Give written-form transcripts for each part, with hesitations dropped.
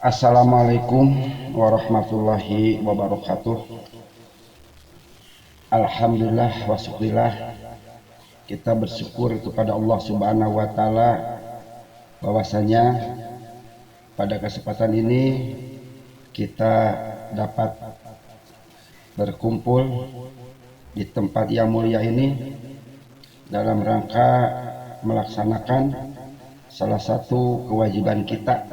Assalamualaikum warahmatullahi wabarakatuh. Alhamdulillah wa syukurillah, kita bersyukur kepada Allah Subhanahu wa taala bahwasanya pada kesempatan ini kita dapat berkumpul di tempat yang mulia ini dalam rangka melaksanakan salah satu kewajiban kita,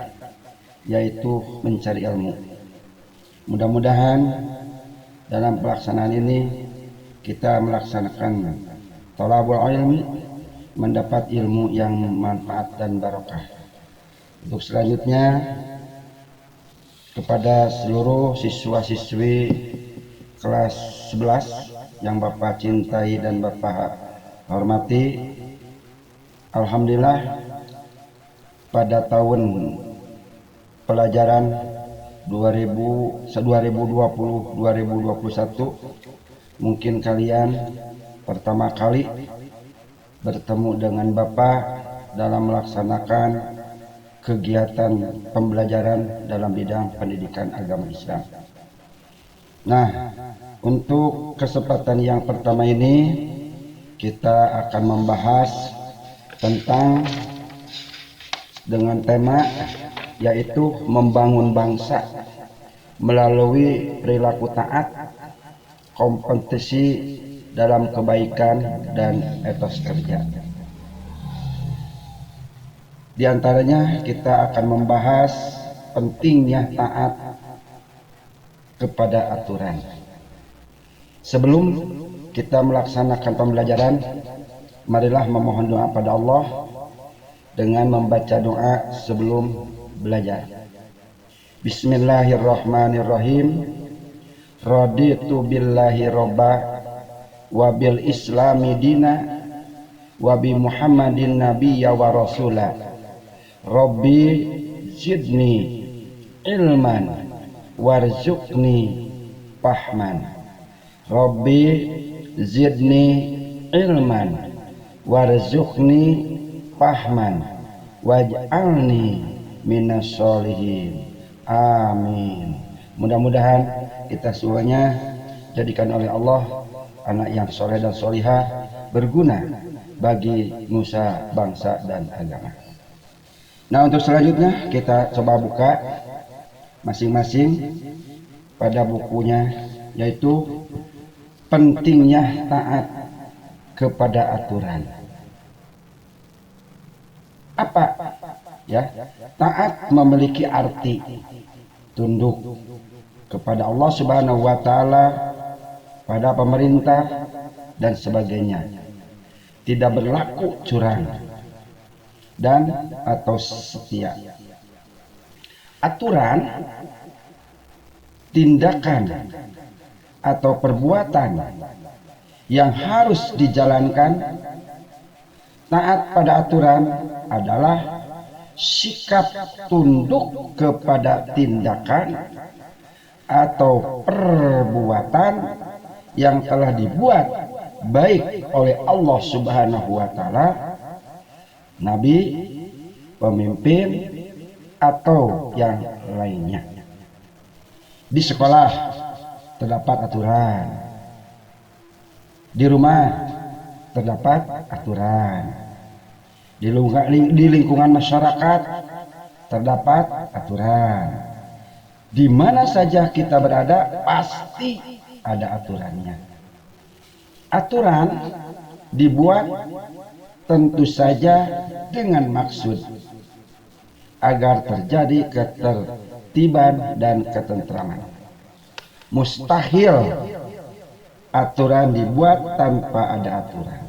yaitu mencari ilmu. Mudah-mudahan dalam pelaksanaan ini kita melaksanakan thalabul ilmi, mendapat ilmu yang manfaat dan barokah. Untuk selanjutnya, kepada seluruh siswa-siswi kelas 11 yang Bapak cintai dan Bapak hormati, alhamdulillah pada tahun pelajaran 2020-2021 mungkin kalian pertama kali bertemu dengan Bapak dalam melaksanakan kegiatan pembelajaran dalam bidang pendidikan agama Islam. Nah, untuk kesempatan yang pertama ini kita akan membahas tentang dengan tema yaitu membangun bangsa melalui perilaku taat, kompetisi dalam kebaikan dan etos kerja. Di antaranya kita akan membahas pentingnya taat kepada aturan. Sebelum kita melaksanakan pembelajaran, marilah memohon doa pada Allah dengan membaca doa sebelum belajar. Bismillahirrahmanirrahim. Raditu billahi robba wa bil islami dina wa bi muhammadin nabiyya wa rasula. Rabbi zidni ilman warzuqni fahman. Rabbi zidni ilman warzuqni fahman waj'alni minas sholihin. Amin. Mudah-mudahan kita semuanya jadikan oleh Allah anak yang soleh dan solihah, berguna bagi nusa, bangsa, dan agama. Nah, untuk selanjutnya kita coba buka masing-masing pada bukunya, yaitu pentingnya taat kepada aturan. Apa ya? Taat memiliki arti tunduk kepada Allah Subhanahu wa taala, pada pemerintah dan sebagainya. Tidak berlaku curang dan atau setia. Aturan, tindakan atau perbuatan yang harus dijalankan. Taat pada aturan adalah sikap tunduk kepada tindakan atau perbuatan yang telah dibuat baik oleh Allah Subhanahu wa taala, nabi, pemimpin, atau yang lainnya. Di sekolah terdapat aturan, di rumah terdapat aturan, di lingkungan masyarakat terdapat aturan. Di mana saja kita berada pasti ada aturannya. Aturan dibuat tentu saja dengan maksud agar terjadi ketertiban dan ketentraman. Mustahil aturan dibuat tanpa ada aturan.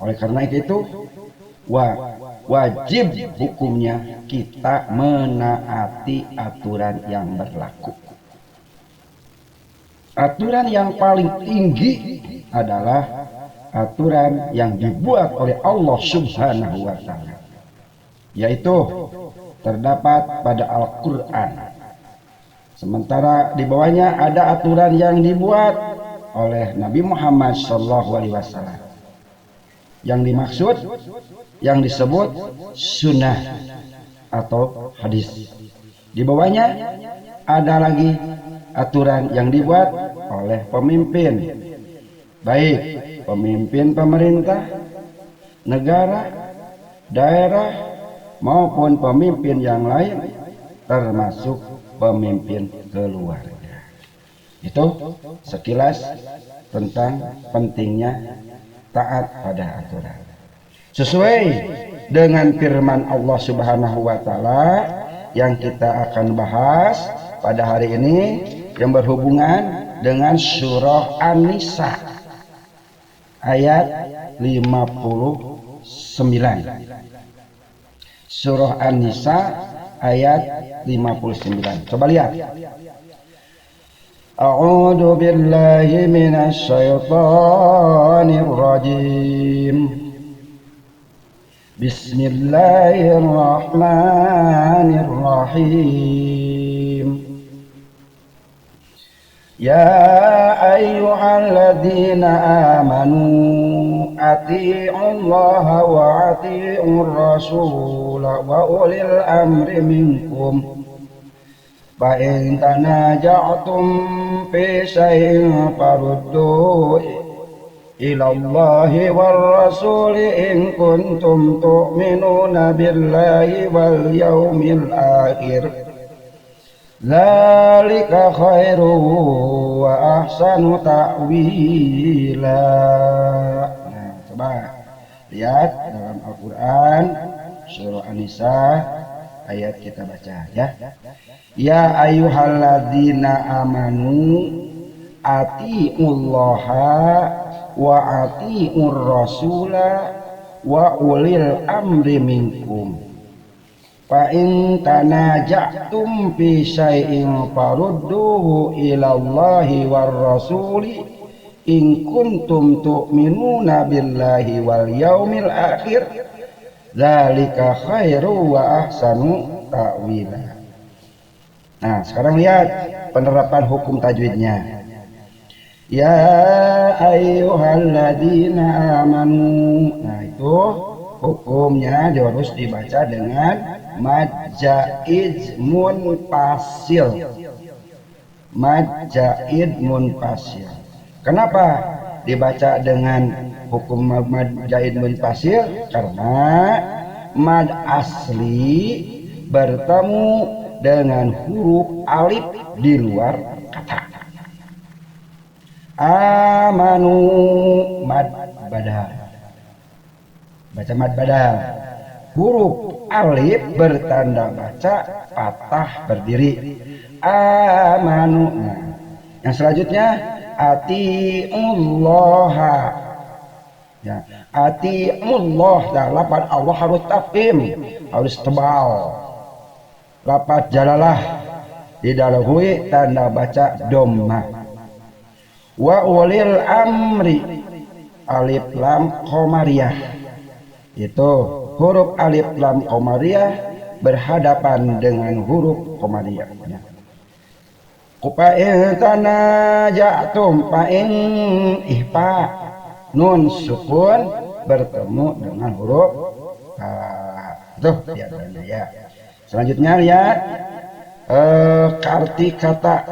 Oleh karena itu wajib hukumnya kita menaati aturan yang berlaku. Aturan yang paling tinggi adalah aturan yang dibuat oleh Allah Subhanahu wa taala, yaitu terdapat pada Al-Qur'an. Sementara di bawahnya ada aturan yang dibuat oleh Nabi Muhammad SAW. Yang dimaksud, yang disebut sunnah atau hadis. Di bawahnya ada lagi aturan yang dibuat oleh pemimpin, baik pemimpin pemerintah, negara, daerah, maupun pemimpin yang lain, termasuk pemimpin keluarga. Itu sekilas tentang pentingnya taat pada aturan. Sesuai dengan firman Allah Subhanahu wa taala yang kita akan bahas pada hari ini, yang berhubungan dengan surah An-Nisa ayat 59. Surah An-Nisa ayat 59. Coba lihat. A'udzu billahi minasy syaithanir rajim. Bismillahirrahmanirrahim. Ya ayyuhalladzina amanu atii'ullaha wa atii'ur rasul wa ulil amri minkum. Fa in tanaja'tum fi shay'in faruddu ilallahi war rasuli in kuntum tu'minuna billahi wal yawmil akhir. Dzalika khairu wa ahsanu ta'wila. Nah, coba lihat dalam Al-Qur'an surah An-Nisa ayat kita baca ya. Ya ayyuhalladzina amanu atii'ullaha wa atii'ur rasula wa ulil amri minkum. Fa in tanaja'tum fi syai'in farudduhu ilallahi war rasuli in kuntum tu'minuna billahi wal yaumil akhir. Dzalika khairu wa ahsanu ta'wila. Nah, sekarang lihat penerapan hukum tajwidnya. Ya ayyuhalladzina amanu. Nah, itu hukumnya harus dibaca dengan mad jaid munfasil. Mad jaid munfasil. Kenapa dibaca dengan hukum mad jaid munfasil? Karena mad asli bertemu dengan huruf alif di luar kata. Amanu mad badal. Baca mad badal. Huruf alif bertanda baca patah berdiri. Amanu. Nah, yang selanjutnya atiullaha. Ya, atiullah. Nah, lafaz Allah harus tafkhim, harus tebal. Lafaz jalalah didahului tanda baca dhammah. Wa ulil amri alif lam qamariyah. Itu huruf alif lam qamariyah berhadapan dengan huruf qamariyah. Fa in tanaja'tum fa in ihfa nun sukun bertemu dengan huruf tuh biasanya ya. Selanjutnya lihat arti kata.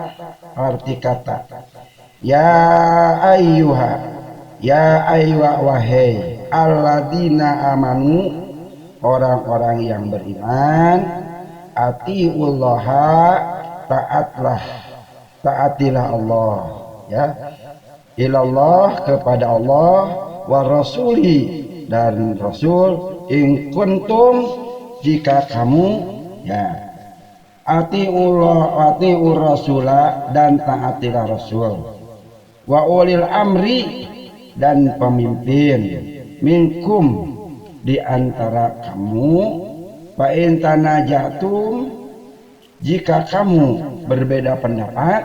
Ya ayyuha wahai alladzina amanu, orang-orang yang beriman, atiullaha, taatilah Allah ya, ilallah kepada Allah, wa rasuli dan rasul, in kuntum jika kamu ya, atiullah atiur rasula dan taatilah rasul, wa ulil amri dan pemimpin, minkum di antara kamu, fa in tanajatum jika kamu berbeda pendapat,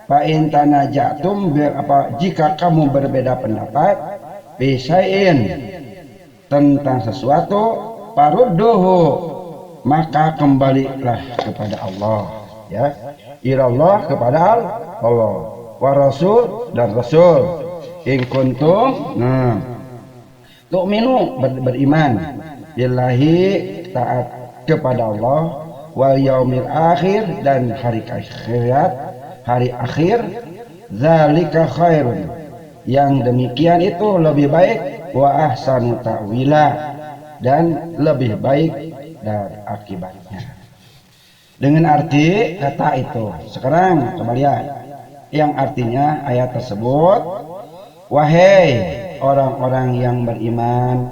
fa in tanajatum jika kamu berbeda pendapat, bisain tentang sesuatu, farudduhu maka kembalilah kepada Allah ya, ilallah kepada Allah, wa rasul dan rasul, in kuntum tu'minu beriman billahi taat kepada Allah, wal yaumil akhir, dan hari akhirat, hari akhir. Zalika khairun, yang demikian itu lebih baik, wa ahsanu ta'wila, dan lebih baik dari akibatnya. Dengan arti kata itu. Sekarang coba lihat yang artinya ayat tersebut. Wahai orang-orang yang beriman,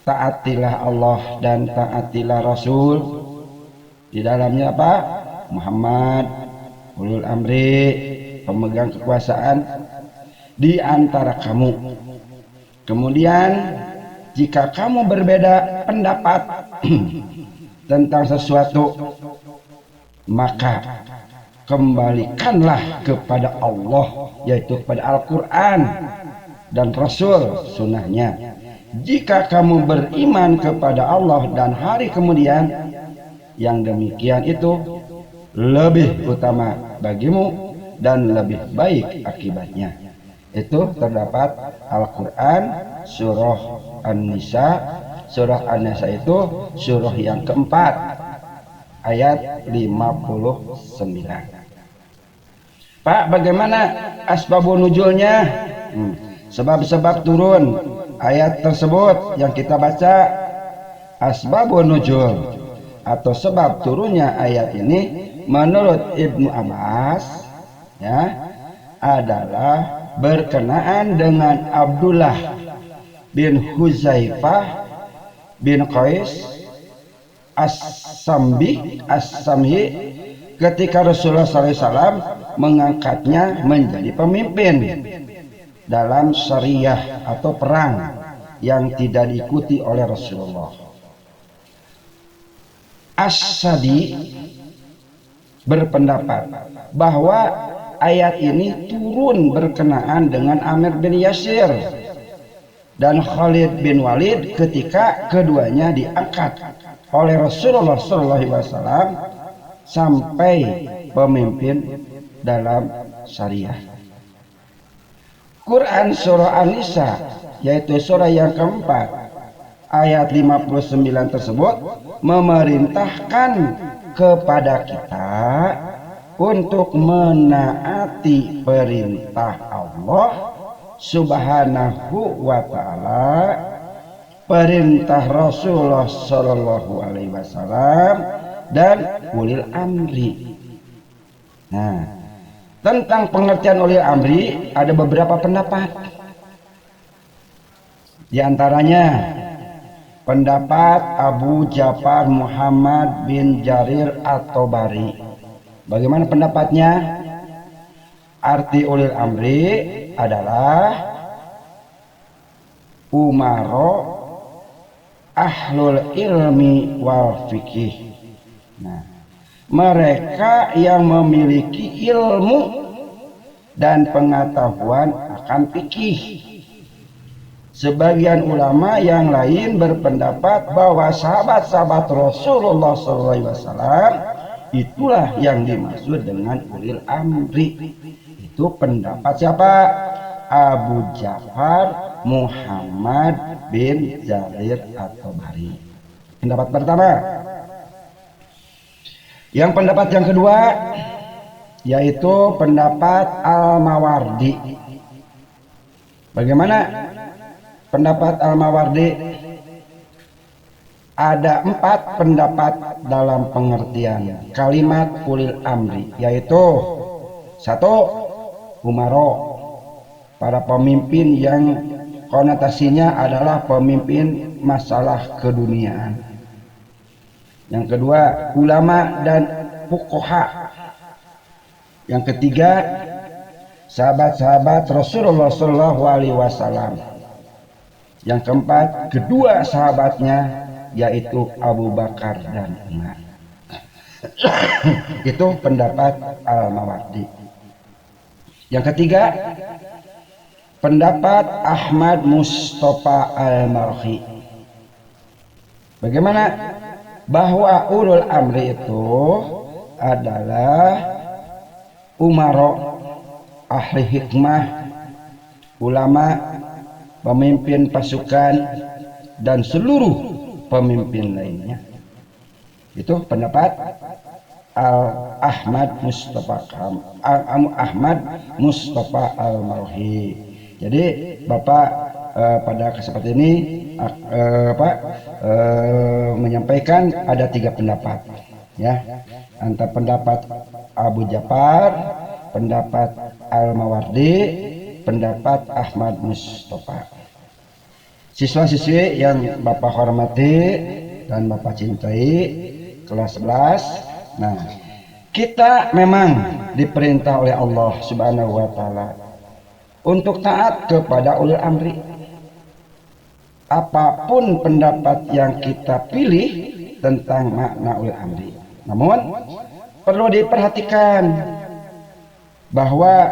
taatilah Allah dan taatilah Rasul. Di dalamnya apa? Muhammad, ulul amri, pemegang kekuasaan di antara kamu. Kemudian jika kamu berbeda pendapat tentang sesuatu, maka kembalikanlah kepada Allah, yaitu kepada Al-Quran dan Rasul sunnahnya. Jika kamu beriman kepada Allah dan hari kemudian, yang demikian itu lebih utama bagimu dan lebih baik akibatnya. Itu terdapat Al-Quran surah An-Nisa. Surah An-Nisa itu surah yang keempat, ayat 59. Pak, bagaimana asbabun nuzulnya? Sebab-sebab turun ayat tersebut yang kita baca. Asbabun nuzul atau sebab turunnya ayat ini menurut Ibnu Abbas ya adalah berkenaan dengan Abdullah bin Huzaifah bin Qais As-Samhi ketika Rasulullah SAW mengangkatnya menjadi pemimpin dalam syariah atau perang yang tidak diikuti oleh Rasulullah. As-Sadi berpendapat bahwa ayat ini turun berkenaan dengan Amir bin Yasir dan Khalid bin Walid ketika keduanya diangkat oleh Rasulullah SAW sampai pemimpin dalam syariah. Quran surah An-Nisa, yaitu surah yang keempat, ayat 59 tersebut memerintahkan kepada kita untuk menaati perintah Allah Subhanahu wa ta'ala, perintah Rasulullah sallallahu alaihi wasallam, dan ulil amri. Nah, tentang pengertian ulil amri ada beberapa pendapat. Di antaranya pendapat Abu Ja'far Muhammad bin Jarir At-Tabari. Bagaimana pendapatnya? Arti ulil amri adalah umaro ahlul ilmi wal fikih. Nah, mereka yang memiliki ilmu dan pengetahuan akan fikih. Sebagian ulama yang lain berpendapat bahwa sahabat-sahabat Rasulullah SAW itulah yang dimaksud dengan ulil amri. Itu pendapat siapa? Abu Ja'far Muhammad bin Jarir At-Tabari. Pendapat pertama. Yang pendapat yang kedua yaitu pendapat Al-Mawardi. Bagaimana pendapat Al-Mawardi? Ada 4 pendapat dalam pengertian kalimat ulil amri, yaitu 1. Umaro, para pemimpin yang konotasinya adalah pemimpin masalah keduniaan. Yang kedua, ulama dan fuqaha. Yang ketiga, sahabat-sahabat Rasulullah SAW. Yang keempat, kedua sahabatnya yaitu Abu Bakar dan Umar. Itu pendapat Al-Mawardi. Yang ketiga, pendapat Ahmad Mustafa Al-Marhi. Bagaimana? Bahwa ulul amri itu adalah umaro, ahli hikmah, ulama, pemimpin pasukan, dan seluruh pemimpin lainnya. Itu pendapat Ahmad Mustafa Ahmad Mustafa Al-Marhi. Jadi Bapak pada kesempatan ini menyampaikan ada 3 pendapat, ya, antara pendapat Abu Ja'far, pendapat Al-Mawardi, pendapat Ahmad Mustafa. Siswa-siswi yang Bapak hormati dan Bapak cintai, kelas 11. Nah, kita memang diperintah oleh Allah Subhanahu wa taala untuk taat kepada ulul amri. Apapun pendapat yang kita pilih tentang makna ulul amri. Namun perlu diperhatikan bahwa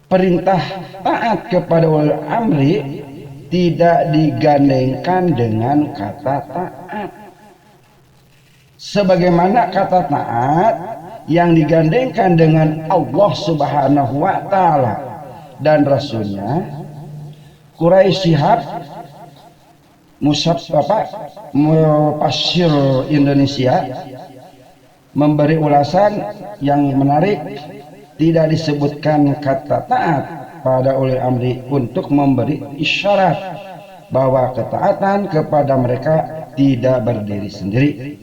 perintah taat kepada ulul amri tidak digandengkan dengan kata taat. Sebagaimana kata taat yang digandengkan dengan Allah Subhanahu wa taala dan Rasulnya, Quraisy Shihab Mufassir Indonesia memberi ulasan yang menarik. Tidak disebutkan kata taat pada ulil amri untuk memberi isyarat bahwa ketaatan kepada mereka tidak berdiri sendiri,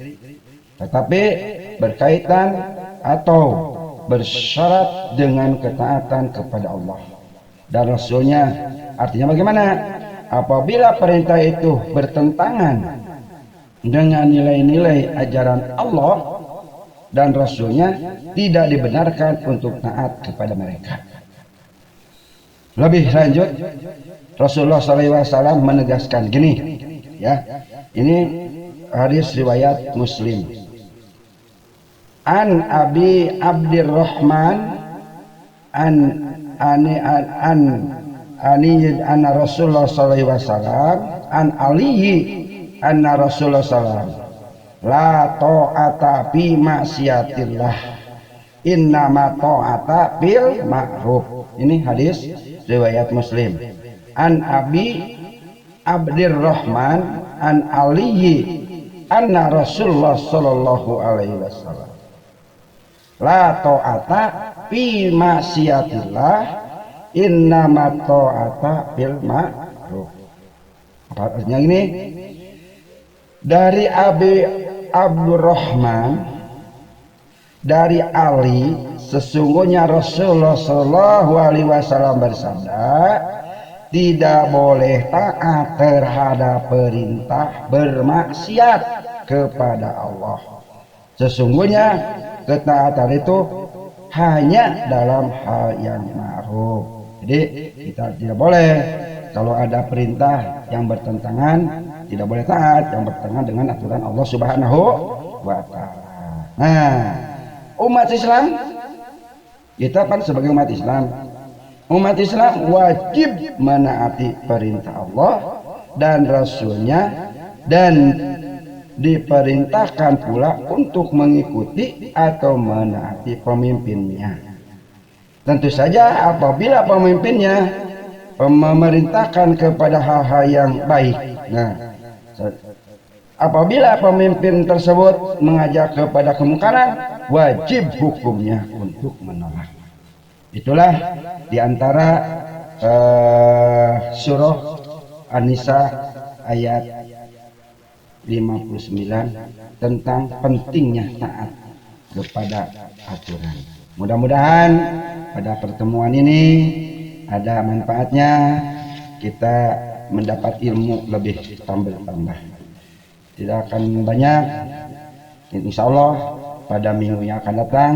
tetapi berkaitan atau bersyarat dengan ketaatan kepada Allah dan Rasulnya. Artinya bagaimana? Apabila perintah itu bertentangan dengan nilai-nilai ajaran Allah dan Rasulnya, tidak dibenarkan untuk taat kepada mereka. Lebih lanjut, Rasulullah SAW menegaskan gini, ya, ini hadis riwayat Muslim. An Abi Abdurrahman anna Rasulullah SAW an Ali anna Rasulullah SAW la ta'ata fi maksiatillah innama ta'ata bil ma'ruf. Ini hadis riwayat Muslim. An Abi Abdurrahman an Ali anna Rasulullah sallallahu alaihi wasallam la ta'ata fi maksiatillah innama ta'ata bil ma'ruf. Apa artinya ini? Dari Abi Abdurrahman dari Ali, sesungguhnya Rasulullah Shallallahu Alaihi Wasallam bersabda, tidak boleh taat terhadap perintah bermaksiat kepada Allah. Sesungguhnya ketaatan itu hanya dalam hal yang ma'ruf. Jadi kita tidak boleh kalau ada perintah yang bertentangan, tidak boleh taat yang bertentangan dengan aturan Allah Subhanahu wa taala. Nah, umat Islam, kita kan sebagai umat Islam wajib menaati perintah Allah dan Rasulnya, dan diperintahkan pula untuk mengikuti atau menaati pemimpinnya. Tentu saja apabila pemimpinnya memerintahkan kepada hal-hal yang baik. Nah, apabila pemimpin tersebut mengajak kepada kemungkaran, wajib hukumnya untuk menolak. Itulah diantara surah An-Nisa ayat 59 tentang pentingnya taat kepada aturan. Mudah-mudahan pada pertemuan ini ada manfaatnya, kita mendapat ilmu lebih tambah. Tidak akan banyak, insya Allah pada minggu yang akan datang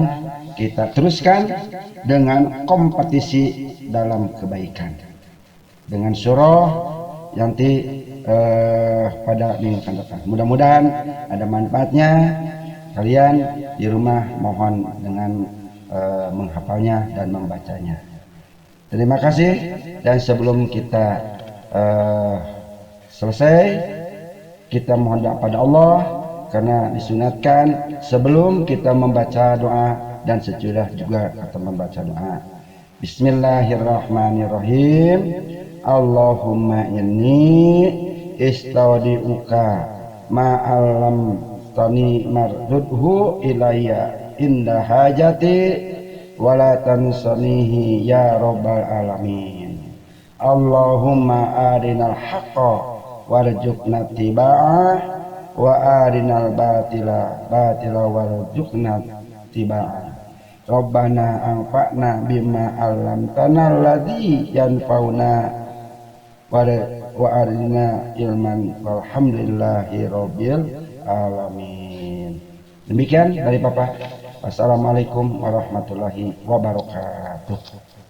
kita teruskan dengan kompetisi dalam kebaikan dengan surah yang pada minggu akan datang. Mudah-mudahan ada manfaatnya. Kalian di rumah mohon dengan menghafalnya dan membacanya. Terima kasih, dan sebelum kita selesai, kita mohon doa pada Allah, karena disunatkan sebelum kita membaca doa dan sesudah juga kita membaca doa. Bismillahirrahmanirrahim. Allahumma inni istaudi'uka ma'alam tani mardudhu ilayya inda hajati wala tansanihi ya rabbal alamin. Allahumma arinal haqqa warzuqna tiba'ah wa arinal batila warzuqna tiba'ah. Rabbana anfa'na bima 'allamtana alladzi yanfa'una wa arina ilman walhamdulillahi rabbil alamin. Demikian dari Papa. Wassalamualaikum warahmatullahi wabarakatuh.